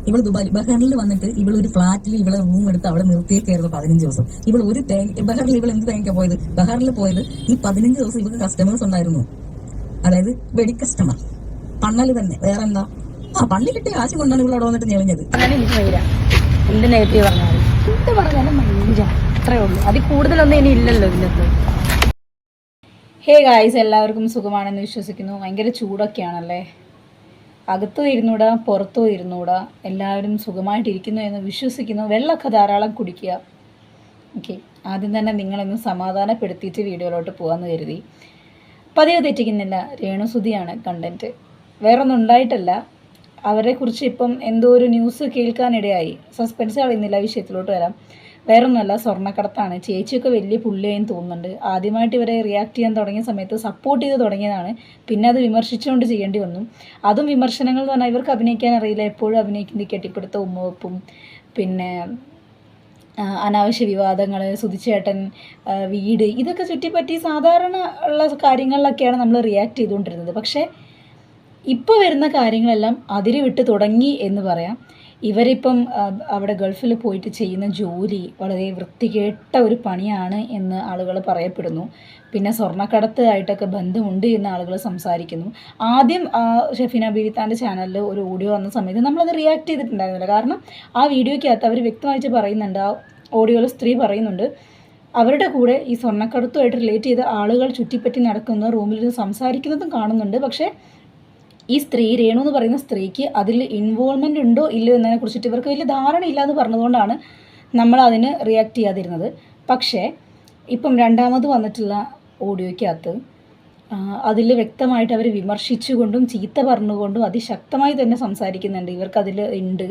ഇവള് ദുബായ് ബഹറിൽ വന്നിട്ട് ഇവൾ ഒരു ഫ്ലാറ്റിൽ ഇവളെ റൂം എടുത്ത് അവിടെ നിർത്തിയേക്കായിരുന്നു 15 ദിവസം. ഇവൾ ഒരു ബഹറിൽ ഇവൾ എന്ത് തേങ്ങ പോയത്? ബഹറിൽ പോയത് ഈ 15 ദിവസം ഇവർക്ക് കസ്റ്റമേഴ്സ് ഉണ്ടായിരുന്നു. അതായത് വെടി കസ്റ്റമർ, പണ്ണല് തന്നെ, വേറെ എന്താ? പണ്ണി കിട്ടിയ കാശ് കൊണ്ടാണ് ഇവിടെ വന്നിട്ട് ഞെളിഞ്ഞത്. എന്ത് നെഗറ്റീവ് പറഞ്ഞാലും എന്ത് പറഞ്ഞാലും അത്രേ ഉള്ളൂ. അതിൽ കൂടുതലൊന്നും ഇനി ഇല്ലല്ലോ ഇതിനകത്ത്. ഹേ ഗായ്സ്, എല്ലാവർക്കും സുഖമാണെന്ന് വിശ്വസിക്കുന്നു. ഭയങ്കര ചൂടൊക്കെയാണല്ലേ, അകത്തും ഇരുന്നൂടാ പുറത്തും ഇരുന്നൂടാ, എല്ലാവരും സുഖമായിട്ടിരിക്കുന്നു എന്ന് വിശ്വസിക്കുന്നു. വെള്ളമൊക്കെ ധാരാളം കുടിക്കുക. ഓക്കെ, ആദ്യം തന്നെ നിങ്ങളൊന്ന് സമാധാനപ്പെടുത്തിയിട്ട് വീഡിയോയിലോട്ട് പോകാമെന്ന് കരുതി. പതിവ് തെറ്റിക്കുന്നില്ല, രേണുസുതിയാണ് കണ്ടൻറ്റ്, വേറൊന്നും ഉണ്ടായിട്ടല്ല. അവരെക്കുറിച്ച് ഇപ്പം എന്തോ ഒരു ന്യൂസ് കേൾക്കാനിടയായി. സസ്പെൻസ് കളയുന്നില്ല, വിഷയത്തിലോട്ട് വരാം. വേറൊന്നുമല്ല, സ്വർണ്ണക്കടത്താണ്. ചേച്ചിയൊക്കെ വലിയ പുള്ളിയായും തോന്നുന്നുണ്ട്. ആദ്യമായിട്ട് ഇവരെ റിയാക്ട് ചെയ്യാൻ തുടങ്ങിയ സമയത്ത് സപ്പോർട്ട് ചെയ്ത് തുടങ്ങിയതാണ്, പിന്നെ അത് വിമർശിച്ചുകൊണ്ട് ചെയ്യേണ്ടി വന്നു. അതും വിമർശനങ്ങൾ എന്ന് പറഞ്ഞാൽ ഇവർക്ക് അഭിനയിക്കാൻ അറിയില്ല, എപ്പോഴും അഭിനയിക്കുന്നത് കെട്ടിപ്പിടുത്ത ഉമ്മവെപ്പും പിന്നെ അനാവശ്യ വിവാദങ്ങൾ, സുധിച്ചേട്ടൻ വീട്, ഇതൊക്കെ ചുറ്റിപ്പറ്റി സാധാരണ ഉള്ള കാര്യങ്ങളിലൊക്കെയാണ് നമ്മൾ റിയാക്ട് ചെയ്തുകൊണ്ടിരുന്നത്. പക്ഷേ ഇപ്പോൾ വരുന്ന കാര്യങ്ങളെല്ലാം അതിര് വിട്ട് തുടങ്ങി എന്ന് പറയാം. ഇവരിപ്പം അവിടെ ഗൾഫിൽ പോയിട്ട് ചെയ്യുന്ന ജോലി വളരെ വൃത്തികെട്ട ഒരു പണിയാണ് എന്ന് ആളുകൾ പറയപ്പെടുന്നു. പിന്നെ സ്വർണ്ണക്കടത്തായിട്ടൊക്കെ ബന്ധമുണ്ട് എന്ന് ആളുകൾ സംസാരിക്കുന്നു. ആദ്യം ഷെഫീന ബീവിത്താൻ്റെ ചാനലിൽ ഒരു ഓഡിയോ വന്ന സമയത്ത് നമ്മളത് റിയാക്ട് ചെയ്തിട്ടുണ്ടായിരുന്നില്ല. കാരണം ആ വീഡിയോയ്ക്കകത്ത് അവർ വ്യക്തമായിട്ട് പറയുന്നുണ്ട്, ആ ഓഡിയോയിൽ സ്ത്രീ പറയുന്നുണ്ട്, അവരുടെ കൂടെ ഈ സ്വർണ്ണക്കടത്തുമായിട്ട് റിലേറ്റ് ചെയ്ത ആളുകൾ ചുറ്റിപ്പറ്റി നടക്കുന്ന റൂമിൽ സംസാരിക്കുന്നതും കാണുന്നുണ്ട്. പക്ഷേ ഈ സ്ത്രീ, രേണു എന്ന് പറയുന്ന സ്ത്രീക്ക് അതിൽ ഇൻവോൾവ്മെൻ്റ് ഉണ്ടോ ഇല്ലയോ എന്നതിനെ കുറിച്ചിട്ട് ഇവർക്ക് വലിയ ധാരണ ഇല്ല എന്ന് പറഞ്ഞതുകൊണ്ടാണ് നമ്മൾ അതിന് റിയാക്ട് ചെയ്യാതിരുന്നത്. പക്ഷേ ഇപ്പം രണ്ടാമത് വന്നിട്ടുള്ള ഓഡിയോയ്ക്കകത്ത് അതിൽ വ്യക്തമായിട്ട് അവർ വിമർശിച്ചുകൊണ്ടും ചീത്ത പറഞ്ഞുകൊണ്ടും അതിശക്തമായി തന്നെ സംസാരിക്കുന്നുണ്ട്. ഇവർക്കതിൽ ഉണ്ട്,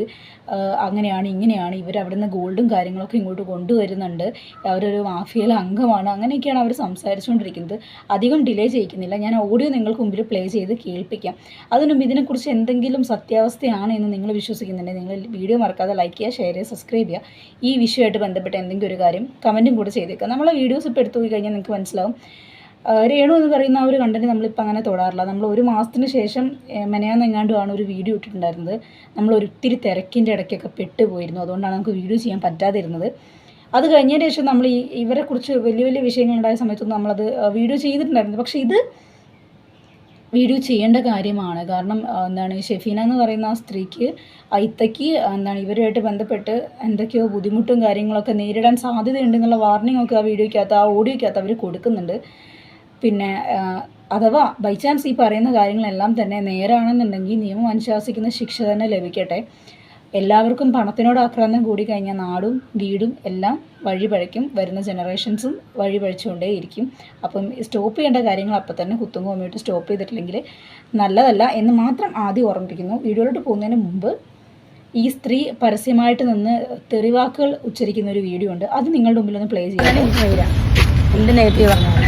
അങ്ങനെയാണ് ഇങ്ങനെയാണ്, ഇവരവിടുന്ന് ഗോൾഡും കാര്യങ്ങളൊക്കെ ഇങ്ങോട്ട് കൊണ്ടുവരുന്നുണ്ട്, അവരൊരു മാഫിയയിലെ അംഗമാണ്, അങ്ങനെയൊക്കെയാണ് അവർ സംസാരിച്ചുകൊണ്ടിരിക്കുന്നത്. അധികം ഡിലേ ചെയ്യിക്കുന്നില്ല, ഞാൻ ഓഡിയോ നിങ്ങൾക്ക് മുമ്പിൽ പ്ലേ ചെയ്ത് കേൾപ്പിക്കാം. അതിനും ഇതിനെക്കുറിച്ച് എന്തെങ്കിലും സത്യാവസ്ഥയാണ് എന്ന് നിങ്ങൾ വിശ്വസിക്കുന്നുണ്ടെങ്കിൽ നിങ്ങൾ വീഡിയോ മറക്കാതെ ലൈക്ക് ചെയ്യുക, ഷെയർ ചെയ്യുക, സബ്സ്ക്രൈബ് ചെയ്യുക. ഈ വിഷയമായിട്ട് ബന്ധപ്പെട്ട എന്തെങ്കിലും ഒരു കാര്യം കമൻറ്റും കൂടെ ചെയ്തേക്കുക. നമ്മളെ വീഡിയോസ് ഇപ്പോൾ എടുത്തു പോയി കഴിഞ്ഞാൽ നിങ്ങൾക്ക് മനസ്സിലാവും. രേണു എന്ന് പറയുന്ന ആ ഒരു കണ്ടന്റ് നമ്മളിപ്പോൾ അങ്ങനെ തൊടാറില്ല. നമ്മൾ ഒരു മാസത്തിന് ശേഷം മെനയാന്നെങ്ങാണ്ടുമാണ് ഒരു വീഡിയോ ഇട്ടിട്ടുണ്ടായിരുന്നത്. നമ്മൾ ഒത്തിരി തിരക്കിൻ്റെ ഇടയ്ക്കൊക്കെ പെട്ടുപോയിരുന്നു, അതുകൊണ്ടാണ് നമുക്ക് വീഡിയോ ചെയ്യാൻ പറ്റാതിരുന്നത്. അത് കഴിഞ്ഞതിന് ശേഷം നമ്മൾ ഇവരെക്കുറിച്ച് വലിയ വലിയ വിഷയങ്ങളുണ്ടായ സമയത്തൊന്നും നമ്മളത് വീഡിയോ ചെയ്തിട്ടുണ്ടായിരുന്നു. പക്ഷേ ഇത് വീഡിയോ ചെയ്യേണ്ട കാര്യമാണ്. കാരണം എന്താണ്, ഷെഫീന എന്ന് പറയുന്ന ആ സ്ത്രീക്ക് ഐത്തയ്ക്ക് എന്താണ് ഇവരുമായിട്ട് ബന്ധപ്പെട്ട് എന്തൊക്കെയോ ബുദ്ധിമുട്ടും കാര്യങ്ങളൊക്കെ നേരിടാൻ സാധ്യതയുണ്ടെന്നുള്ള വാർണിംഗ് ഒക്കെ ആ വീഡിയോയ്ക്കകത്ത്, ആ ഓഡിയോയ്ക്കകത്ത് അവർ കൊടുക്കുന്നുണ്ട്. പിന്നെ അഥവാ ബൈ ചാൻസ് ഈ പറയുന്ന കാര്യങ്ങളെല്ലാം തന്നെ നേരാണെന്നുണ്ടെങ്കിൽ നിയമം അനുശാസിക്കുന്ന ശിക്ഷ തന്നെ ലഭിക്കട്ടെ. എല്ലാവർക്കും പണത്തിനോട് ആക്രാന്തം കൂടിക്കഴിഞ്ഞാൽ നാടും വീടും എല്ലാം വഴിപഴയ്ക്കും, വരുന്ന ജനറേഷൻസും വഴിപഴിച്ചുകൊണ്ടേ ഇരിക്കും. അപ്പം സ്റ്റോപ്പ് ചെയ്യേണ്ട കാര്യങ്ങൾ അപ്പം തന്നെ കുത്തും കോമിയിട്ട് സ്റ്റോപ്പ് ചെയ്തിട്ടില്ലെങ്കിൽ നല്ലതല്ല എന്ന് മാത്രം ആദ്യം ഓർമ്മിപ്പിക്കുന്നു. വീഡിയോയിലോട്ട് പോകുന്നതിന് മുമ്പ് ഈ സ്ത്രീ പരസ്യമായിട്ട് നിന്ന് തെറിവാക്കുകൾ ഉച്ചരിക്കുന്ന ഒരു വീഡിയോ ഉണ്ട്, അത് നിങ്ങളുടെ മുമ്പിൽ ഒന്ന് പ്ലേ ചെയ്യാൻ. എന്ത് നെഗറ്റീവ് പറഞ്ഞാൽ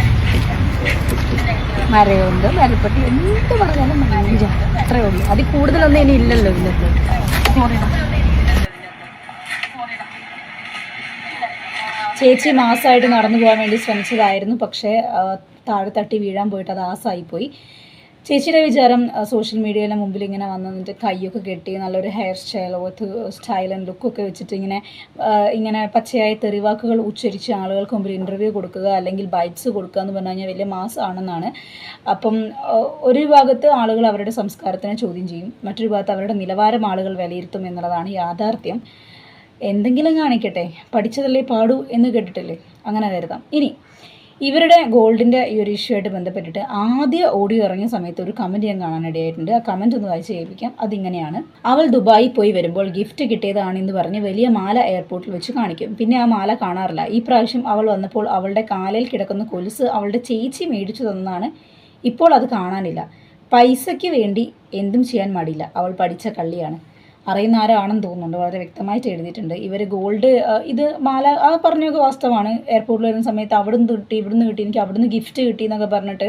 മരയുണ്ട്, മരപ്പട്ടി, എന്ത് പറഞ്ഞാലും അത്രേ ഉള്ളൂ. അതിൽ കൂടുതലൊന്നും ഇനി ഇല്ലല്ലോ ഇതിനകത്ത്. ചേച്ചി മാസമായിട്ട് നടന്നു പോകാൻ വേണ്ടി ശ്രമിച്ചതായിരുന്നു, പക്ഷേ താഴെ തട്ടി വീഴാൻ പോയിട്ട് അത് ആസായിപ്പോയി. ചേച്ചിയുടെ വിചാരം സോഷ്യൽ മീഡിയയിലെ മുമ്പിൽ ഇങ്ങനെ വന്നിട്ട് കൈയൊക്കെ കെട്ടി നല്ലൊരു ഹെയർ സ്റ്റൈൽ ആൻഡ് ലുക്കൊക്കെ വെച്ചിട്ട് ഇങ്ങനെ പച്ചയായ തെറിവാക്കുകൾ ഉച്ചരിച്ച് ആളുകൾക്ക് മുമ്പിൽ ഇൻ്റർവ്യൂ കൊടുക്കുക അല്ലെങ്കിൽ ബൈറ്റ്സ് കൊടുക്കുക എന്ന് പറഞ്ഞു കഴിഞ്ഞാൽ വലിയ മാസമാണെന്നാണ്. അപ്പം ഒരു ഭാഗത്ത് ആളുകൾ അവരുടെ സംസ്കാരത്തിനെ ചോദ്യം ചെയ്യും, മറ്റൊരു ഭാഗത്ത് അവരുടെ നിലവാരം ആളുകൾ വിലയിരുത്തും എന്നുള്ളതാണ് യാഥാർത്ഥ്യം. എന്തെങ്കിലും കാണിക്കട്ടെ, പഠിച്ചതല്ലേ പാടൂ എന്ന് കേട്ടിട്ടില്ലേ, അങ്ങനെ കരുതാം. ഇനി ഇവരുടെ ഗോൾഡിൻ്റെ ഈ ഒരു ഇഷ്യൂ ആയിട്ട് ബന്ധപ്പെട്ടിട്ട് ആദ്യ ഓഡിയോ ഇറങ്ങിയ സമയത്ത് ഒരു കമൻറ്റ് ഞാൻ കാണാനിടയായിട്ടുണ്ട്. ആ കമൻറ്റ് ഒന്ന് വായിച്ച് കേൾപ്പിക്കാം. അതിങ്ങനെയാണ്: അവൾ ദുബായി പോയി വരുമ്പോൾ ഗിഫ്റ്റ് കിട്ടിയതാണെന്ന് പറഞ്ഞ് വലിയ മാല എയർപോർട്ടിൽ വെച്ച് കാണിക്കും, പിന്നെ ആ മാല കാണാറില്ല. ഈ പ്രാവശ്യം അവൾ വന്നപ്പോൾ അവളുടെ കാലിൽ കിടക്കുന്ന കൊലുസ് അവളുടെ ചേച്ചി മേടിച്ചു തന്നതാണ്, ഇപ്പോൾ അത് കാണാനില്ല. പൈസയ്ക്ക് വേണ്ടി എന്തും ചെയ്യാൻ മടിയില്ല, അവൾ പഠിച്ച കള്ളിയാണ്. അറിയുന്ന ആരാണെന്ന് തോന്നുന്നുണ്ട്, വളരെ വ്യക്തമായിട്ട് എഴുതിയിട്ടുണ്ട്. ഇവർ ഗോൾഡ് ഇത് മാല ആ പറഞ്ഞൊക്കെ വാസ്തവമാണ്. എയർപോർട്ടിൽ വരുന്ന സമയത്ത് അവിടുന്ന് കിട്ടി ഇവിടുന്ന് കിട്ടി, എനിക്ക് അവിടുന്ന് ഗിഫ്റ്റ് കിട്ടി എന്നൊക്കെ പറഞ്ഞിട്ട്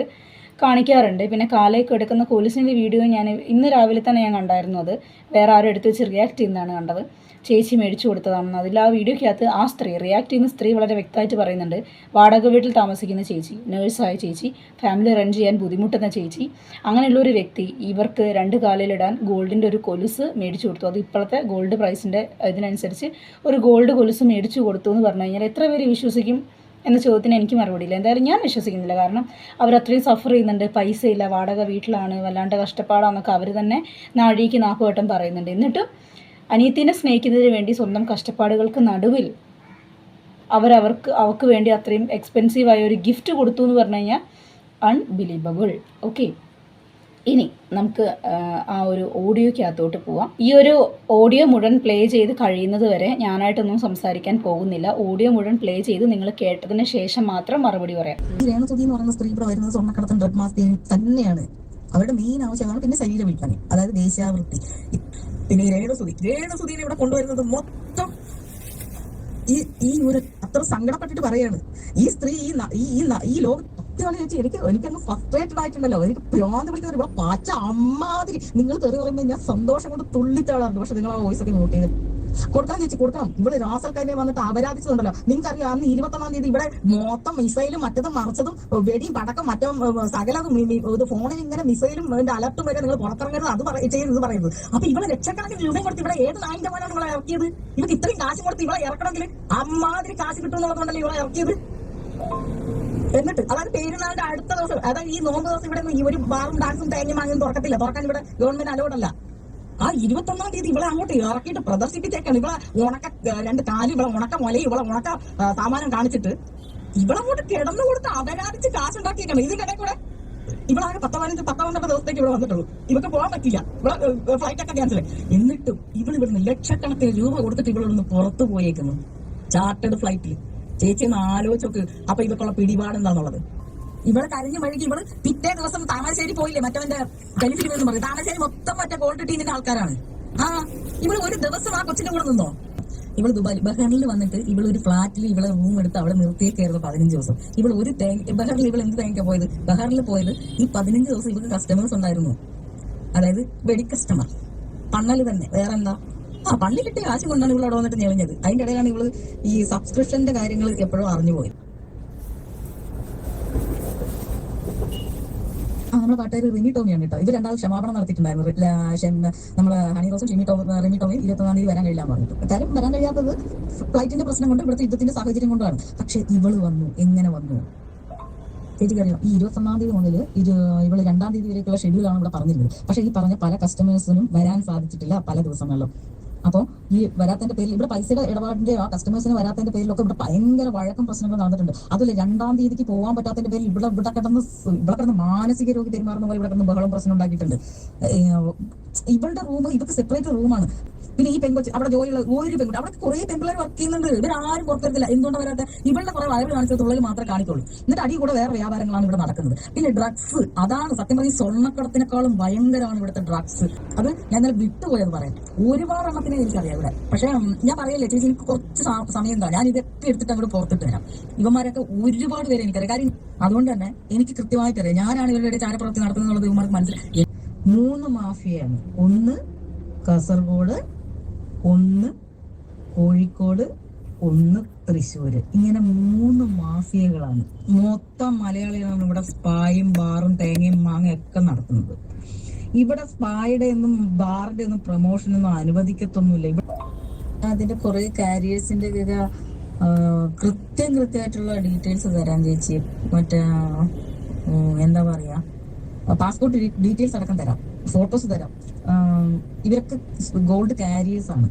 കാണിക്കാറുണ്ട്. പിന്നെ കാലേക്ക് എടുക്കുന്ന കൊലുസിൻ്റെ വീഡിയോ ഞാൻ ഇന്ന് രാവിലെ തന്നെ ഞാൻ കണ്ടായിരുന്നു. അത് വേറെ ആരും എടുത്ത് വെച്ച് റിയാക്ട് ചെയ്യുന്നതാണ് കണ്ടത്. ചേച്ചി മേടിച്ചു കൊടുത്തതാണെന്ന്. അതിൽ ആ വീഡിയോയ്ക്കകത്ത് ആ സ്ത്രീ റിയാക്ട് ചെയ്യുന്ന സ്ത്രീ വളരെ വ്യക്തമായിട്ട് പറയുന്നുണ്ട്. വാടക വീട്ടിൽ താമസിക്കുന്ന ചേച്ചി, നേഴ്സായ ചേച്ചി, ഫാമിലി റൺ ചെയ്യാൻ ബുദ്ധിമുട്ടുന്ന ചേച്ചി, അങ്ങനെയുള്ളൊരു വ്യക്തി ഇവർക്ക് 2 കാലിലിടാൻ ഗോൾഡിൻ്റെ ഒരു കൊലുസ് മേടിച്ചു കൊടുത്തു. അത് ഇപ്പോഴത്തെ ഗോൾഡ് പ്രൈസിൻ്റെ ഇതിനനുസരിച്ച് ഒരു ഗോൾഡ് കൊലുസ് മേടിച്ചു കൊടുത്തു എന്ന് പറഞ്ഞു കഴിഞ്ഞാൽ എത്ര പേര് വിശ്വസിക്കും എന്ന ചോദ്യത്തിന് എനിക്ക് മറുപടിയില്ല. എന്തായാലും ഞാൻ വിശ്വസിക്കുന്നില്ല. കാരണം അവരത്രയും സഫർ ചെയ്യുന്നുണ്ട്, പൈസ ഇല്ല, വാടക വീട്ടിലാണ്, വല്ലാണ്ട് കഷ്ടപ്പാടാന്നൊക്കെ അവർ തന്നെ നാഴിക്ക് 40 വട്ടം പറയുന്നുണ്ട്. എന്നിട്ടും അനിയത്തിനെ സ്നേഹിക്കുന്നതിന് വേണ്ടി സ്വന്തം കഷ്ടപ്പാടുകൾക്ക് നടുവിൽ അവർക്ക് വേണ്ടി അത്രയും എക്സ്പെൻസീവായ ഒരു ഗിഫ്റ്റ് കൊടുത്തു എന്ന് പറഞ്ഞു കഴിഞ്ഞാൽ അൺബിലീവബിൾ. ഓക്കെ, ഇനി നമുക്ക് ആ ഒരു ഓഡിയോയ്ക്കകത്തോട്ട് പോവാം. ഈ ഒരു ഓഡിയോ മുഴുവൻ പ്ലേ ചെയ്ത് കഴിയുന്നത് വരെ ഞാനായിട്ടൊന്നും സംസാരിക്കാൻ പോകുന്നില്ല. ഓഡിയോ മുഴുവൻ പ്ലേ ചെയ്ത് നിങ്ങൾ കേട്ടതിന് ശേഷം മാത്രം മറുപടി പറയാം. ഈ രേണുസുതി എന്ന് പറയുന്ന സ്ത്രീ ഇവിടെ വരുന്നത് സ്വർണ്ണക്കടത്തും ഡ്രഗ് മാഫിയയും തന്നെയാണ്. അവരുടെ മെയിൻ ആവശ്യമാണ് പിന്നെ ശരീരം വിൽപ്പന, അതായത് വേശ്യാവൃത്തി. പിന്നെ ഈ രേണുസുതിനെ ഇവിടെ കൊണ്ടുവരുന്നത് മൊത്തം ഈ ഒരു അത്ര സങ്കടപ്പെട്ടിട്ട് പറയാണ് ഈ സ്ത്രീ ഈ ലോകം ചേച്ചി എനിക്കങ്ങ് ഫ്രസ്ട്രേറ്റഡ് ആയിട്ടുണ്ടല്ലോ. എനിക്ക് ഭ്രാന്ത് പിടിക്കുന്ന ഇവിടെ പാച്ച അമ്മാതിരി നിങ്ങൾ തെറി പറയുമ്പോൾ ഞാൻ സന്തോഷം കൊണ്ട് തുള്ളിത്താളാറുണ്ട്. പക്ഷെ നിങ്ങൾ ആ വോയിസ് ഒക്കെ നോട്ട് ചെയ്ത് കൊടുക്കണം ചേച്ചി, കൊടുക്കണം. ഇവിടെ രാസൽക്കാരെ വന്നിട്ട് അപരാധിച്ചതുണ്ടല്ലോ. നിങ്ങൾക്കറിയാം അന്ന് 21-ാം തീയതി ഇവിടെ മൊത്തം മിസൈലും മറ്റതും മറിച്ചതും വെടിയും പടക്കം സകലതും ഇത് ഫോണിൽ ഇങ്ങനെ മിസൈലും അതിന്റെ അലർട്ടും വരെ നിങ്ങൾ പുറത്തിറങ്ങരുത്, അത് ചെയ്യുന്നത് പറയുന്നത്. അപ്പൊ ഇവിടെ ലക്ഷക്കണക്കിന് രൂപയും കൊടുത്ത് ഇവിടെ ഏത് നായിന്റെ മോനാണ് ഇവിടെ ഇറക്കിയത്? ഇവർക്ക് ഇത്രയും കാശ് കൊടുത്ത് ഇവിടെ ഇറക്കണമെങ്കിൽ അമ്മാതിരി കാശ് കിട്ടുന്നുള്ളതുകൊണ്ടല്ലേ ഇവിടെ ഇറക്കിയത്. എന്നിട്ട് അതായത് പെരുന്നാളിന്റെ അടുത്ത ദിവസം, അതായത് ഈ നോമ്പ് ദിവസം ഇവിടെ ഈ ഒരു ബാറും ഡാൻസും തേങ്ങയും വാങ്ങും തുറക്കത്തില്ല, തുറക്കാൻ ഇവിടെ ഗവൺമെന്റ് അലോഡല്ല. ആ 21-ാം തീയതി ഇവിടെ അങ്ങോട്ട് ഇറക്കിയിട്ട് പ്രദർശിപ്പിച്ചേക്കാണ്. ഇവിടെ ഉണക്ക 2 കാലും ഇവിടെ ഉണക്ക മുലയും ഇവിടെ ഉണക്ക സാമാനം കാണിച്ചിട്ട് ഇവിടെ അങ്ങോട്ട് കിടന്നു കൊടുത്ത് അപരാധിച്ച് കാശുണ്ടാക്കിയേക്കാണ്. ഇതിനിടെ കൂടെ ഇവിടെ ആകെ 10-12 ദിവസത്തേക്ക് ഇവിടെ വന്നിട്ടുള്ളൂ. ഇവർക്ക് പോകാൻ പറ്റില്ല, ഇവിടെ ഫ്ലൈറ്റ് ഒക്കെ ക്യാൻസൽ. എന്നിട്ടും ഇവിടുന്ന് ലക്ഷക്കണക്കിന് രൂപ കൊടുത്തിട്ട് ഇവളൊന്ന് പുറത്തു പോയേക്കുന്നു ചാർട്ടേഡ് ഫ്ലൈറ്റിൽ. ചേച്ചി ഒന്ന് ആലോചിച്ചോക്ക് അപ്പൊ ഇവർക്കുള്ള പിടിപാടെന്താന്നുള്ളത്. ഇവിടെ കരഞ്ഞു വഴിക്ക് ഇവള് പിറ്റേ ദിവസം താമരശ്ശേരി പോയില്ലേ, മറ്റവന്റെ ബെനിഫിറ്റ് എന്ന് പറയും. താമരശ്ശേരി മൊത്തം മറ്റേ ഗോൾഡ് ടീമിന്റെ ആൾക്കാരാണ്. ഇവള് ഒരു ദിവസം ആ കൊച്ചിന്റെ കൂടെ നിന്നോ? ഇവള് ബഹ്റൈനിൽ വന്നിട്ട് ഇവളൊരു ഫ്ലാറ്റിൽ ഇവളെ റൂം എടുത്ത് അവിടെ നിർത്തിയേക്കായിരുന്നു 15 ദിവസം. ഇവൾ ഒരു ബഹ്റിൽ ഇവൾ എന്ത് തേങ്ങ പോയത്? ബഹ്റിൽ പോയത് ഈ 15 ദിവസം ഇവർക്ക് കസ്റ്റമേഴ്സ് ഉണ്ടായിരുന്നു, അതായത് വെടി കസ്റ്റമർ. പണ്ണല് തന്നെ, വേറെ എന്താ? പള്ളി കിട്ടിയ കാശ് കൊണ്ടാണ് ഇവൾ അവിടെ വന്നിട്ട് ഞെളിഞ്ഞത്. അതിന്റെ ഇടയിലാണ് ഇവള് ഈ സബ്സ്ക്രിപ്ഷന്റെ കാര്യങ്ങൾ എപ്പോഴും അറിഞ്ഞുപോയത്. നമ്മുടെ പാട്ടുകാർ റിമി ടോമിയാണ് കേട്ടോ. ഇവർ 2 ക്ഷമാപണം നടത്തിയിട്ടുണ്ടായിരുന്നു. നമ്മള് ഹണി റോസും റിമി ടോമിയും 21-ാം തീയതി വരാൻ കഴിയില്ല പറഞ്ഞിട്ട്. കാര്യം വരാൻ കഴിയാത്തത് ഫ്ലൈറ്റിന്റെ പ്രശ്നം കൊണ്ട്, ഇവിടുത്തെ യുദ്ധത്തിന്റെ സാഹചര്യം കൊണ്ടാണ്. പക്ഷെ ഇവള് വന്നു. എങ്ങനെ വന്നു ചേച്ചിക്കറിയാം? ഈ 21-ാം തീയതി മുതൽ ഇവള് 2-ാം തീയതി വരെയൊക്കെയുള്ള ഷെഡ്യൂളാണ് ഇവിടെ പറഞ്ഞിരുന്നത്. പക്ഷെ ഈ പറഞ്ഞ പല കസ്റ്റമേഴ്സിനും വരാൻ സാധിച്ചിട്ടില്ല പല ദിവസങ്ങളിലും. അപ്പോൾ ഈ വരാത്തതിന്റെ പേരിൽ ഇവിടെ പൈസയുടെ ഇടപാടിന്റെ ആ കസ്റ്റമേഴ്സിന് വരാത്തതിന്റെ പേരിലൊക്കെ ഇവിടെ ഭയങ്കര വഴക്കം പ്രശ്നങ്ങൾ നടന്നിട്ടുണ്ട്. അതുപോലെ 2-ാം തീയതിക്ക് പോകാൻ പറ്റാത്തതിന്റെ പേരിൽ ഇവിടെ കിടന്ന് മാനസിക രോഗി പെരുമാറുന്ന പോലെ ഇവിടെ കിടന്ന് ബഹളം പ്രശ്നം ഉണ്ടാക്കിയിട്ടുണ്ട്. ഇവളുടെ റൂം ഇവർക്ക് സെപ്പറേറ്റ് റൂമാണ്. പിന്നെ ഈ പെൺകൊച്ച് അവിടെ ജോലിയുള്ള ഒരു പെൺകുട്ടി, അവിടെ കുറെ പെൺപിള്ളേർ വർക്ക് ചെയ്യുന്നുണ്ട്. ഇവരാരും പുറത്തിരുത്തില്ല. എന്തുകൊണ്ട് വരാത്ത? ഇവളുടെ കുറെ വയറ് കാണിച്ചതുള്ളിൽ മാത്രമേ കാണിക്കുള്ളൂ. എന്നിട്ട് അടി കൂടെ വേറെ വ്യാപാരങ്ങളാണ് ഇവിടെ നടക്കുന്നത്. പിന്നെ ഡ്രഗ്സ്, അതാണ് സത്യം പറഞ്ഞ സ്വർണ്ണക്കടത്തിനേക്കാളും ഭയങ്കരമാണ് ഇവിടുത്തെ ഡ്രഗ്സ്. അത് ഞാൻ ഇന്നലെ വിട്ടുപോയത് പറയാം. ഒരുപാട് എണ്ണത്തിനെ എനിക്കറിയാം ഇവിടെ. പക്ഷെ ഞാൻ പറയല്ലേ ചേച്ചി, എനിക്ക് കുറച്ച് സമയം എന്താ, ഞാൻ ഇതൊക്കെ എടുത്തിട്ട് അങ്ങോട്ട് പുറത്തിട്ട് വരാം. ഇവന്മാരൊക്കെ ഒരുപാട് പേരെ എനിക്കറിയാം. കാര്യം അതുകൊണ്ട് തന്നെ എനിക്ക് കൃത്യമായിട്ടറിയാം ഞാനാണ് ഇവരുടെ ചാരപ്രവൃത്തി നടത്തുന്നത്. ഇവന്മാർക്ക് മനസ്സിലായി. 3 മാഫിയയാണ്. 1 കാസർഗോഡ്, 1 കോഴിക്കോട്, 1 തൃശ്ശൂര്. ഇങ്ങനെ 3 മാഫിയകളാണ്. മൊത്തം മലയാളികളാണ് ഇവിടെ സ്പായും ബാറും തേങ്ങയും മാങ്ങയും ഒക്കെ നടത്തുന്നത്. ഇവിടെ സ്പായുടെ ഒന്നും ബാറിന്റെ ഒന്നും പ്രൊമോഷനൊന്നും അനുവദിക്കത്തൊന്നുമില്ല. ഇവിടെ അതിന്റെ കുറെ കാരിയേഴ്സിന്റെ കൃത്യമായിട്ടുള്ള ഡീറ്റെയിൽസ് തരാൻ ചേച്ചി. മറ്റേ എന്താ പറയാ, പാസ്പോർട്ട് ഡീറ്റെയിൽസ് അടക്കം തരാം, ഫോട്ടോസ് തരാം. ഇവരൊക്കെ ഗോൾഡ് കാരിയേഴ്സ് ആണ്.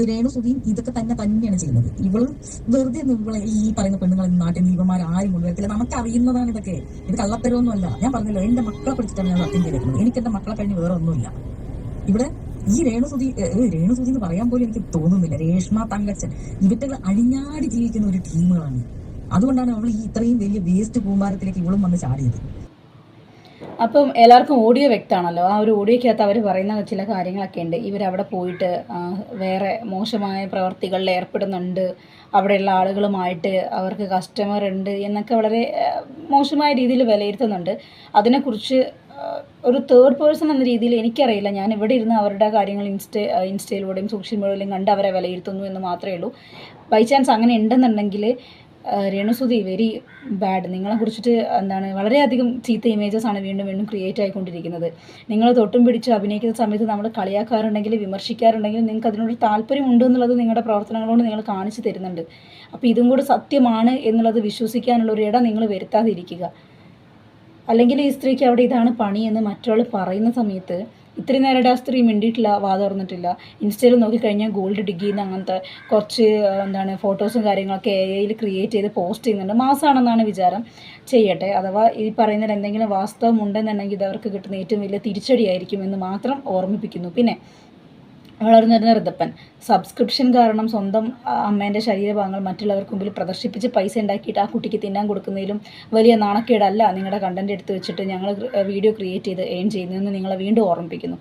രേണുസുതിയും ഇതൊക്കെ തന്നെയാണ് ചെയ്യുന്നത്. ഇവള് വെറുതെ ഇവളെ ഈ പറയുന്ന പെണ്ണുങ്ങൾ നാട്ടിൽ നിന്ന് ഇവന്മാർ ആരും കൊണ്ടുവരത്തില്ല. നമുക്ക് അറിയുന്നതാണ് ഇതൊക്കെ. ഇത് കള്ളത്തരമൊന്നുമല്ല. ഞാൻ പറഞ്ഞല്ലോ, എന്റെ മക്കളെ പിടിച്ചിട്ടാണ് ഞാൻ സത്യം ചെയ്തേക്കുന്നത്. എനിക്ക് എന്റെ മക്കളെ കഴിഞ്ഞ് വേറെ ഒന്നുമില്ല. ഇവിടെ ഈ രേണുസുതി എന്ന് പറയാൻ പോലും എനിക്ക് തോന്നുന്നില്ല. രേഷ്മ തങ്കച്ചൻ, ഇവറ്റകൾ അഴിഞ്ഞാടി ജീവിക്കുന്ന ഒരു ടീമുകളാണ്. അതുകൊണ്ടാണ് അവൾ ഈ ഇത്രയും വലിയ വേസ്റ്റ് കൂമ്പാരത്തിലേക്ക് ഇവളും വന്ന് ചാടിയത്. അപ്പം എല്ലാവർക്കും ഓഡിയോ വ്യക്തമാണല്ലോ. ആ ഒരു ഓഡിയോയ്ക്കകത്ത് അവർ പറയുന്ന ചില കാര്യങ്ങളൊക്കെ ഉണ്ട്. ഇവരവിടെ പോയിട്ട് വേറെ മോശമായ പ്രവർത്തികളിൽ ഏർപ്പെടുന്നുണ്ട്, അവിടെയുള്ള ആളുകളുമായിട്ട് അവർക്ക് കസ്റ്റമർ ഉണ്ട് എന്നൊക്കെ വളരെ മോശമായ രീതിയിൽ വിലയിരുത്തുന്നുണ്ട്. അതിനെക്കുറിച്ച് ഒരു തേർഡ് പേഴ്സൺ എന്ന രീതിയിൽ എനിക്കറിയില്ല. ഞാൻ ഇവിടെ ഇരുന്ന് അവരുടെ കാര്യങ്ങൾ ഇൻസ്റ്റയിലൂടെയും സോഷ്യൽ മീഡിയയിലും കണ്ട് അവരെ വിലയിരുത്തുന്നു എന്ന് മാത്രമേ ഉള്ളൂ. ബൈ ചാൻസ് അങ്ങനെ ഉണ്ടെന്നുണ്ടെങ്കിൽ രേണുസുതി വെരി ബാഡ്. നിങ്ങളെ കുറിച്ചിട്ട് വളരെയധികം ചീത്ത ഇമേജസ് ആണ് വീണ്ടും വീണ്ടും ക്രിയേറ്റ് ആയിക്കൊണ്ടിരിക്കുന്നത്. നിങ്ങൾ തൊട്ടും പിടിച്ച് അഭിനയിക്കുന്ന സമയത്ത് നമ്മൾ കളിയാക്കാറുണ്ടെങ്കിൽ വിമർശിക്കാറുണ്ടെങ്കിൽ നിങ്ങൾക്ക് അതിനോട് താല്പര്യമുണ്ട് എന്നുള്ളത് നിങ്ങളുടെ പ്രവർത്തനങ്ങളോട് നിങ്ങൾ കാണിച്ചു തരുന്നുണ്ട്. അപ്പോൾ ഇതും കൂടി സത്യമാണ് എന്നുള്ളത് വിശ്വസിക്കാനുള്ള ഒരു ഇടം നിങ്ങൾ വരുത്താതിരിക്കുക. അല്ലെങ്കിൽ ഈ സ്ത്രീക്ക് അവിടെ ഇതാണ് പണി എന്ന് മറ്റൊരാൾ പറയുന്ന സമയത്ത് ഇത്രയും നേരമായിട്ട് ആ സ്ത്രീ മിണ്ടിയിട്ടില്ല, വാ തുറന്നിട്ടില്ല. ഇൻസ്റ്റയിൽ നോക്കിക്കഴിഞ്ഞാൽ ഗോൾഡ് ഡിഗ് ചെയ്യുന്ന അങ്ങനത്തെ കുറച്ച് ഫോട്ടോസും കാര്യങ്ങളൊക്കെ AI ക്രിയേറ്റ് ചെയ്ത് പോസ്റ്റ് ചെയ്യുന്നുണ്ട്. മാസമാണെന്നാണ് വിചാരം. ചെയ്യട്ടെ. അഥവാ ഈ പറയുന്നതിൽ എന്തെങ്കിലും വാസ്തവം ഉണ്ടെന്നുണ്ടെങ്കിൽ ഇത് അവർക്ക് കിട്ടുന്ന ഏറ്റവും വലിയ തിരിച്ചടിയായിരിക്കും എന്ന് മാത്രം ഓർമ്മിപ്പിക്കുന്നു. പിന്നെ വളർന്നു വരുന്ന ഋതപ്പൻ സബ്സ്ക്രിപ്ഷൻ കാരണം സ്വന്തം അമ്മേൻ്റെ ശരീരഭാഗങ്ങൾ മറ്റുള്ളവർക്ക് മുമ്പിൽ പ്രദർശിപ്പിച്ച് പൈസ ഉണ്ടാക്കിയിട്ട് ആ കുട്ടിക്ക് തിന്നാൻ കൊടുക്കുന്നതിലും വലിയ നാണക്കേടല്ല നിങ്ങളുടെ കണ്ടന്റ് എടുത്ത് വെച്ചിട്ട് ഞങ്ങൾ വീഡിയോ ക്രിയേറ്റ് ചെയ്ത് ഏൺ ചെയ്യുന്നതെന്ന് നിങ്ങളെ വീണ്ടും ഓർമ്മിപ്പിക്കുന്നു.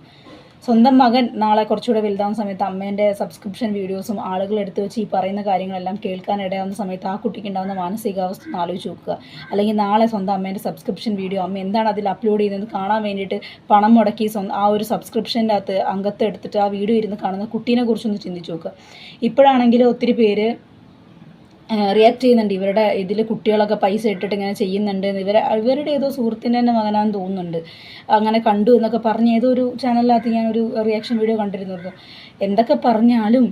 സ്വന്തം മകൻ നാളെ കുറച്ചുകൂടെ വലുതാവുന്ന സമയത്ത് അമ്മേൻ്റെ സബ്സ്ക്രിപ്ഷൻ വീഡിയോസും ആളുകൾ എടുത്ത് വെച്ച് ഈ പറയുന്ന കാര്യങ്ങളെല്ലാം കേൾക്കാനിടയാവുന്ന സമയത്ത് ആ കുട്ടിക്ക് ഉണ്ടാകുന്ന മാനസികാവസ്ഥ ഒന്ന് ആലോചിച്ച് നോക്കുക. അല്ലെങ്കിൽ നാളെ സ്വന്തം അമ്മേൻ്റെ സബ്സ്ക്രിപ്ഷൻ വീഡിയോ അമ്മ എന്താണ് അതിൽ അപ്ലോഡ് ചെയ്യുന്നത് കാണാൻ വേണ്ടിയിട്ട് പണം മുടക്കി ആ ഒരു സബ്സ്ക്രിപ്ഷൻ്റെ അകത്ത് അംഗത്തെ എടുത്തിട്ട് ആ വീഡിയോ ഇരുന്ന് കാണുന്ന കുട്ടീനെ കുറിച്ചൊന്ന് ചിന്തിച്ച് നോക്കുക. ഇപ്പോഴാണെങ്കിൽ ഒത്തിരി പേര് റിയാക്ട് ചെയ്യുന്നുണ്ട്. ഇവരുടെ ഇതിൽ കുട്ടികളൊക്കെ പൈസ ഇട്ടിട്ട് ഇങ്ങനെ ചെയ്യുന്നുണ്ട്. ഇവരുടെ ഏതോ സുഹൃത്തിൻ്റെ തന്നെ മകനാണെന്ന് തോന്നുന്നുണ്ട്. അങ്ങനെ കണ്ടു എന്നൊക്കെ പറഞ്ഞ് ഏതോ ഒരു ചാനലിനകത്ത് ഞാനൊരു റിയാക്ഷൻ വീഡിയോ കണ്ടിരുന്നു. എന്തൊക്കെ പറഞ്ഞാലും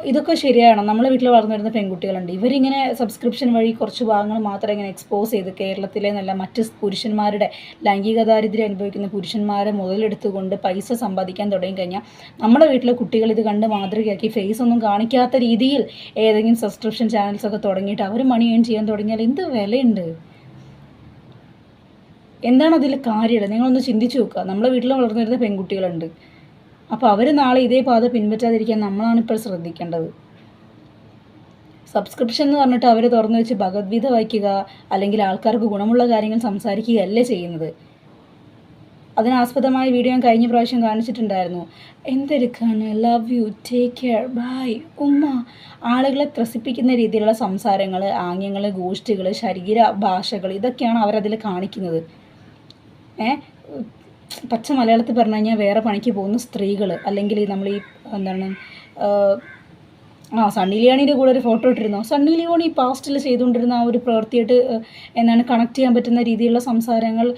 ഇതൊക്കെ ശരിയാണ്. നമ്മളെ വീട്ടിൽ വളർന്നു വരുന്ന പെൺകുട്ടികളുണ്ട്. ഇവരിങ്ങനെ സബ്സ്ക്രിപ്ഷൻ വഴി കുറച്ച് ഭാഗങ്ങൾ മാത്രം ഇങ്ങനെ എക്സ്പോസ് ചെയ്ത് കേരളത്തിലെ നല്ല മറ്റ് പുരുഷന്മാരുടെ ലൈംഗിക ദാരിദ്ര്യം അനുഭവിക്കുന്ന പുരുഷന്മാരെ മുതലെടുത്തുകൊണ്ട് പൈസ സമ്പാദിക്കാൻ തുടങ്ങിക്കഴിഞ്ഞാൽ നമ്മുടെ വീട്ടിലെ കുട്ടികൾ ഇത് കണ്ട് മാതൃകയാക്കി ഫേസ് ഒന്നും കാണിക്കാത്ത രീതിയിൽ ഏതെങ്കിലും സബ്സ്ക്രിപ്ഷൻ ചാനൽസൊക്കെ തുടങ്ങിയിട്ട് അവർ മണി ഏൺ ചെയ്യാൻ തുടങ്ങിയാൽ എന്ത് വിലയുണ്ട്? എന്താണ് അതിൽ കാര്യമുള്ളത്? നിങ്ങളൊന്ന് ചിന്തിച്ച് നോക്കുക. നമ്മളെ വീട്ടിൽ വളർന്നു വരുന്ന പെൺകുട്ടികളുണ്ട്. അപ്പോൾ അവർ നാളെ ഇതേ പാത പിൻപറ്റാതിരിക്കാൻ നമ്മളാണ് ഇപ്പോൾ ശ്രദ്ധിക്കേണ്ടത്. സബ്സ്ക്രിപ്ഷൻ എന്ന് പറഞ്ഞിട്ട് അവർ തുറന്നു വെച്ച് ഭഗവത്ഗീത വായിക്കുക അല്ലെങ്കിൽ ആൾക്കാർക്ക് ഗുണമുള്ള കാര്യങ്ങൾ സംസാരിക്കുകയല്ലേ ചെയ്യുന്നത്. അതിനാസ്പദമായ വീഡിയോ ഞാൻ കഴിഞ്ഞ പ്രാവശ്യം കാണിച്ചിട്ടുണ്ടായിരുന്നു. എന്തെടുക്കാണ്, love you, take care, bye, ഉമ്മ. ആളുകളെ ത്രസിപ്പിക്കുന്ന രീതിയിലുള്ള സംസാരങ്ങൾ, ആംഗ്യങ്ങൾ, ഗോഷ്ഠികൾ, ശരീര ഭാഷകൾ ഇതൊക്കെയാണ് അവരതിൽ കാണിക്കുന്നത്. പച്ച മലയാളത്തിൽ പറഞ്ഞു കഴിഞ്ഞാൽ വേറെ പണിക്ക് പോകുന്ന സ്ത്രീകൾ, അല്ലെങ്കിൽ നമ്മൾ ഈ സണ്ണി ലിയോണിയുടെ കൂടെ ഒരു ഫോട്ടോ ഇട്ടിരുന്നു. സണ്ണി ലിയോണി പാസ്റ്റിൽ ചെയ്തുകൊണ്ടിരുന്ന ആ ഒരു പ്രവൃത്തിയായിട്ട് കണക്ട് ചെയ്യാൻ പറ്റുന്ന രീതിയിലുള്ള സംസാരങ്ങൾ,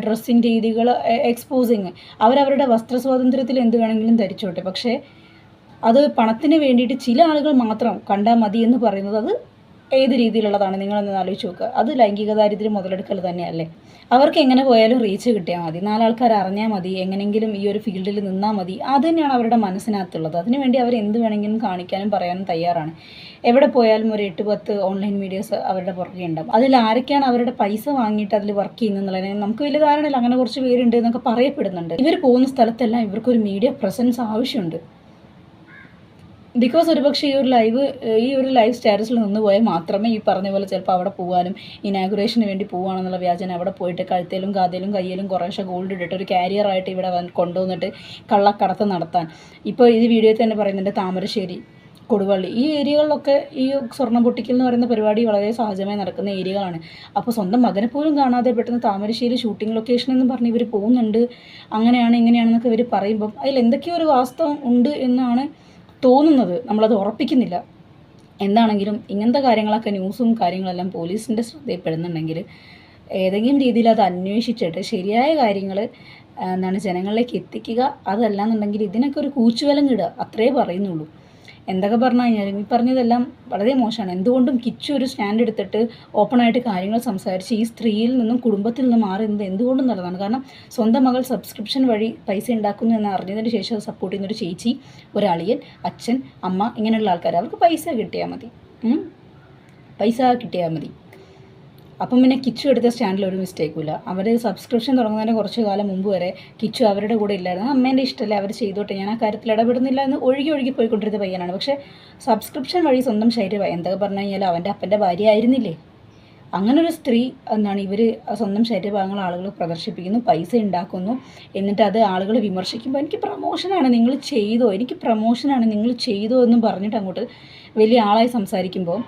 ഡ്രസ്സിങ് രീതികൾ, എക്സ്പോസിങ്. അവരവരുടെ വസ്ത്ര സ്വാതന്ത്ര്യത്തിൽ എന്ത് വേണമെങ്കിലും ധരിച്ചോട്ടെ. പക്ഷേ അത് പണത്തിന് വേണ്ടിയിട്ട് ചില ആളുകൾ മാത്രം കണ്ടാൽ മതി എന്ന് പറയുന്നത് അത് ഏത് രീതിയിലുള്ളതാണ്? നിങ്ങളൊന്ന് ആലോചിച്ച് നോക്കുക. അത് ലൈംഗിക ദാരിദ്ര്യം മുതലെടുക്കൽ തന്നെയല്ലേ? അവർക്ക് എങ്ങനെ പോയാലും റീച്ച് കിട്ടിയാൽ മതി, 4 ആൾക്കാർ അറിഞ്ഞാൽ മതി, എങ്ങനെയെങ്കിലും ഈ ഒരു ഫീൽഡിൽ നിന്നാൽ മതി. അത് തന്നെയാണ് അവരുടെ മനസ്സിനകത്തുള്ളത്. അതിനുവേണ്ടി അവർ എന്ത് വേണമെങ്കിലും കാണിക്കാനും പറയാനും തയ്യാറാണ്. എവിടെ പോയാലും ഒരു 8-10 ഓൺലൈൻ മീഡിയാസ് അവരുടെ പുറകെ ഉണ്ടാവും. അതിൽ ആരൊക്കെയാണ് അവരുടെ പൈസ വാങ്ങിയിട്ട് അതിൽ വർക്ക് ചെയ്യുന്നതെന്നുള്ളതിന് നമുക്ക് വലിയ ധാരണയില്ല. അങ്ങനെ കുറച്ച് പേരുണ്ട് എന്നൊക്കെ പറയപ്പെടുന്നുണ്ട്. ഇവർ പോകുന്ന സ്ഥലത്തെല്ലാം ഇവർക്കൊരു മീഡിയ പ്രസൻസ് ആവശ്യമുണ്ട്. ബിക്കോസ് ഒരുപക്ഷെ ഈ ഒരു ലൈവ് സ്റ്റാറ്റസിൽ നിന്ന് പോയാൽ മാത്രമേ ഈ പറഞ്ഞ പോലെ ചിലപ്പോൾ അവിടെ പോകാനും ഇനാഗുറേഷന് വേണ്ടി പോവുകയാണെന്നുള്ള വ്യാജന അവിടെ പോയിട്ട് കഴുത്തേലും കാതയിലും കയ്യിലും കുറേശ്ശെ ഗോൾഡ് ഇട്ടിട്ട് ഒരു കാരിയറായിട്ട് ഇവിടെ കൊണ്ടുവന്നിട്ട് കള്ളക്കടത്ത് നടത്താൻ. ഇപ്പോൾ ഈ വീഡിയോയിൽ തന്നെ പറയുന്നുണ്ട് താമരശ്ശേരി, കൊടുവള്ളി, ഈ ഏരിയകളിലൊക്കെ ഈ സ്വർണ്ണം പൊട്ടിക്കൽ എന്ന് പറയുന്ന പരിപാടി വളരെ സഹജമായി നടക്കുന്ന ഏരിയകളാണ്. അപ്പോൾ സ്വന്തം മകനെ പോലും കാണാതെ പെട്ടെന്ന് താമരശ്ശേരി ഷൂട്ടിംഗ് ലൊക്കേഷൻ എന്ന് പറഞ്ഞ് ഇവർ പോകുന്നുണ്ട്, അങ്ങനെയാണ് ഇങ്ങനെയാണെന്നൊക്കെ ഇവർ പറയുമ്പം അതിൽ എന്തൊക്കെയോ ഒരു വാസ്തവം ഉണ്ട് എന്നാണ് തോന്നുന്നത്. നമ്മളത് ഉറപ്പിക്കുന്നില്ല. എന്താണെങ്കിലും ഇങ്ങനത്തെ കാര്യങ്ങളൊക്കെ ന്യൂസും കാര്യങ്ങളെല്ലാം പോലീസിൻ്റെ ശ്രദ്ധയിൽപ്പെടുന്നുണ്ടെങ്കിൽ ഏതെങ്കിലും രീതിയിൽ അത് അന്വേഷിച്ചിട്ട് ശരിയായ കാര്യങ്ങൾ ജനങ്ങളിലേക്ക് എത്തിക്കുക. അതല്ലാന്നുണ്ടെങ്കിൽ ഇതിനൊക്കെ ഒരു കൂച്ചുവിലം ഇടുക, അത്രേ പറയുന്നുള്ളൂ. എന്തൊക്കെ പറഞ്ഞു കഴിഞ്ഞാലും ഈ പറഞ്ഞതെല്ലാം വളരെ മോശമാണ്. എന്തുകൊണ്ടും കിച്ചു ഒരു സ്റ്റാൻഡ് എടുത്തിട്ട് ഓപ്പണായിട്ട് കാര്യങ്ങൾ സംസാരിച്ച് ഈ സ്ത്രീയിൽ നിന്നും കുടുംബത്തിൽ നിന്നും മാറി നിന്നത് എന്തുകൊണ്ടും നല്ലതാണ്. കാരണം സ്വന്തം മകൾ സബ്സ്ക്രിപ്ഷൻ വഴി പൈസ ഉണ്ടാക്കുന്നു എന്ന് അറിഞ്ഞതിന് ശേഷം അത് സപ്പോർട്ട് ചെയ്യുന്നൊരു ചേച്ചി, ഒരാളിയൻ, അച്ഛൻ, അമ്മ, ഇങ്ങനെയുള്ള ആൾക്കാർ, അവർക്ക് പൈസ കിട്ടിയാൽ മതി. അപ്പം പിന്നെ കിച്ചു എടുത്ത സ്റ്റാൻഡിൽ ഒരു മിസ്റ്റേക്കുമില്ല. അവർ സബ്സ്ക്രിപ്ഷൻ തുടങ്ങുന്നതിന് കുറച്ച് കാലം മുമ്പ് വരെ കിച്ചു അവരുടെ കൂടെ ഇല്ലായിരുന്നു. അമ്മേൻ്റെ ഇഷ്ടമല്ലേ, അവർ ചെയ്തോട്ടെ, ഞാൻ ആ കാര്യത്തിൽ ഇടപെടുന്നില്ല എന്ന് ഒഴുകി പോയിക്കൊണ്ടിരുന്ന പയ്യനാണ്. പക്ഷേ സബ്സ്ക്രിപ്ഷൻ വഴി സ്വന്തം ശരീരം എന്തൊക്കെ പറഞ്ഞു കഴിഞ്ഞാൽ അവൻ്റെ അപ്പൻ്റെ ഭാര്യ ആയിരുന്നില്ലേ? അങ്ങനെ ഒരു സ്ത്രീ എന്താണ് ഇവർ സ്വന്തം ശരീരഭാഗങ്ങൾ ആളുകൾ പ്രദർശിപ്പിക്കുന്നു, പൈസ ഉണ്ടാക്കുന്നു, എന്നിട്ട് അത് ആളുകൾ വിമർശിക്കുമ്പോൾ എനിക്ക് പ്രമോഷനാണ് നിങ്ങൾ ചെയ്തോ, എനിക്ക് പ്രമോഷനാണ് നിങ്ങൾ ചെയ്തോ എന്നും പറഞ്ഞിട്ട് അങ്ങോട്ട് വലിയ ആളായി സംസാരിക്കുമ്പോൾ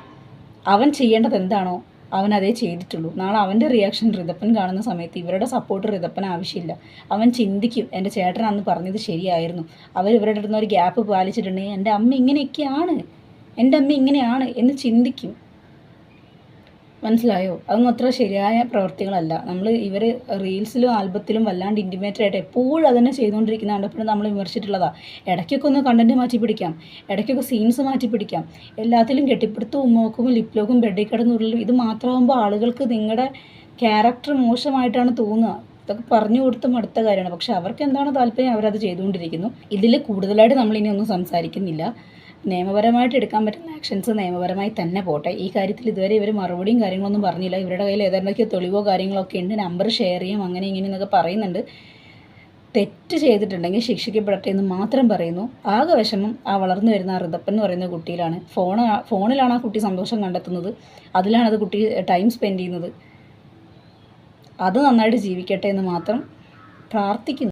അവൻ ചെയ്യേണ്ടത് എന്താണോ അവൻ അതേ ചെയ്തിട്ടുള്ളൂ. നാളെ അവൻ്റെ റിയാക്ഷൻ ഋതപ്പൻ കാണുന്ന സമയത്ത് ഇവരുടെ സപ്പോർട്ട് ഋതപ്പൻ ആവശ്യമില്ല. അവൻ ചിന്തിക്കും എൻ്റെ ചേട്ടൻ അന്ന് പറഞ്ഞത് ശരിയായിരുന്നു, അവർ ഇവരുടെ അടുത്ത് ഒരു ഗ്യാപ്പ് പാലിച്ചിട്ടുണ്ടെങ്കിൽ എൻ്റെ അമ്മ ഇങ്ങനെയൊക്കെയാണ്, എൻ്റെ അമ്മ ഇങ്ങനെയാണ് എന്ന് ചിന്തിക്കും. മനസ്സിലായോ? അതൊന്നും അത്ര ശരിയായ പ്രവർത്തികളല്ല. നമ്മൾ ഇവർ റീൽസിലും ആൽബത്തിലും വല്ലാണ്ട് ഇൻറ്റിമേറ്റഡ് ആയിട്ട് എപ്പോഴും അതന്നെ ചെയ്തുകൊണ്ടിരിക്കുന്ന കണ്ടപ്പോഴും നമ്മൾ വിമർശിച്ചിട്ടുള്ളതാണ്. ഇടയ്ക്കൊക്കെ ഒന്ന് കണ്ടൻറ്റ് മാറ്റി പിടിക്കാം, ഇടയ്ക്കൊക്കെ സീൻസ് മാറ്റി പിടിക്കാം. എല്ലാത്തിലും കെട്ടിപ്പിടുത്തവും ഉമ്മോക്കും ലിപ് ലോക്കും ബെഡിൽ കിടന്നുള്ളിലും ഇത് മാത്രമാകുമ്പോൾ ആളുകൾക്ക് നിങ്ങളുടെ ക്യാരക്ടർ മോശമായിട്ടാണ് തോന്നുക. ഇതൊക്കെ പറഞ്ഞു കൊടുത്തും അടുത്ത കാര്യമാണ്. പക്ഷെ അവർക്ക് എന്താണ് താല്പര്യം അവരത് ചെയ്തുകൊണ്ടിരിക്കുന്നു. ഇതിൽ കൂടുതലായിട്ട് നമ്മളിനി ഒന്നും സംസാരിക്കുന്നില്ല. നിയമപരമായിട്ട് എടുക്കാൻ പറ്റുന്ന ആക്ഷൻസ് നിയമപരമായി തന്നെ പോട്ടെ. ഈ കാര്യത്തിൽ ഇതുവരെ ഇവർ മറുപടിയും കാര്യങ്ങളൊന്നും പറഞ്ഞില്ല. ഇവരുടെ കയ്യിൽ ഏതെങ്കിലുമൊക്കെ തെളിവോ കാര്യങ്ങളൊക്കെ ഉണ്ട്, നമ്പർ ഷെയർ ചെയ്യാം അങ്ങനെ ഇങ്ങനെ എന്നൊക്കെ പറയുന്നുണ്ട്. തെറ്റ് ചെയ്തിട്ടുണ്ടെങ്കിൽ ശിക്ഷിക്കപ്പെടട്ടെ എന്ന് മാത്രം പറയുന്നു. ആകെ വിഷമം ആ വളർന്നു വരുന്ന ആ ഋതപ്പൻ എന്ന് പറയുന്ന കുട്ടിയിലാണ്. ഫോണിലാണ് ആ കുട്ടി സന്തോഷം കണ്ടെത്തുന്നത്, അതിലാണ് അത് കുട്ടി ടൈം സ്പെൻഡ് ചെയ്യുന്നത്. അത് നന്നായിട്ട് ജീവിക്കട്ടെ എന്ന് മാത്രം പ്രാർത്ഥിക്കുന്നു.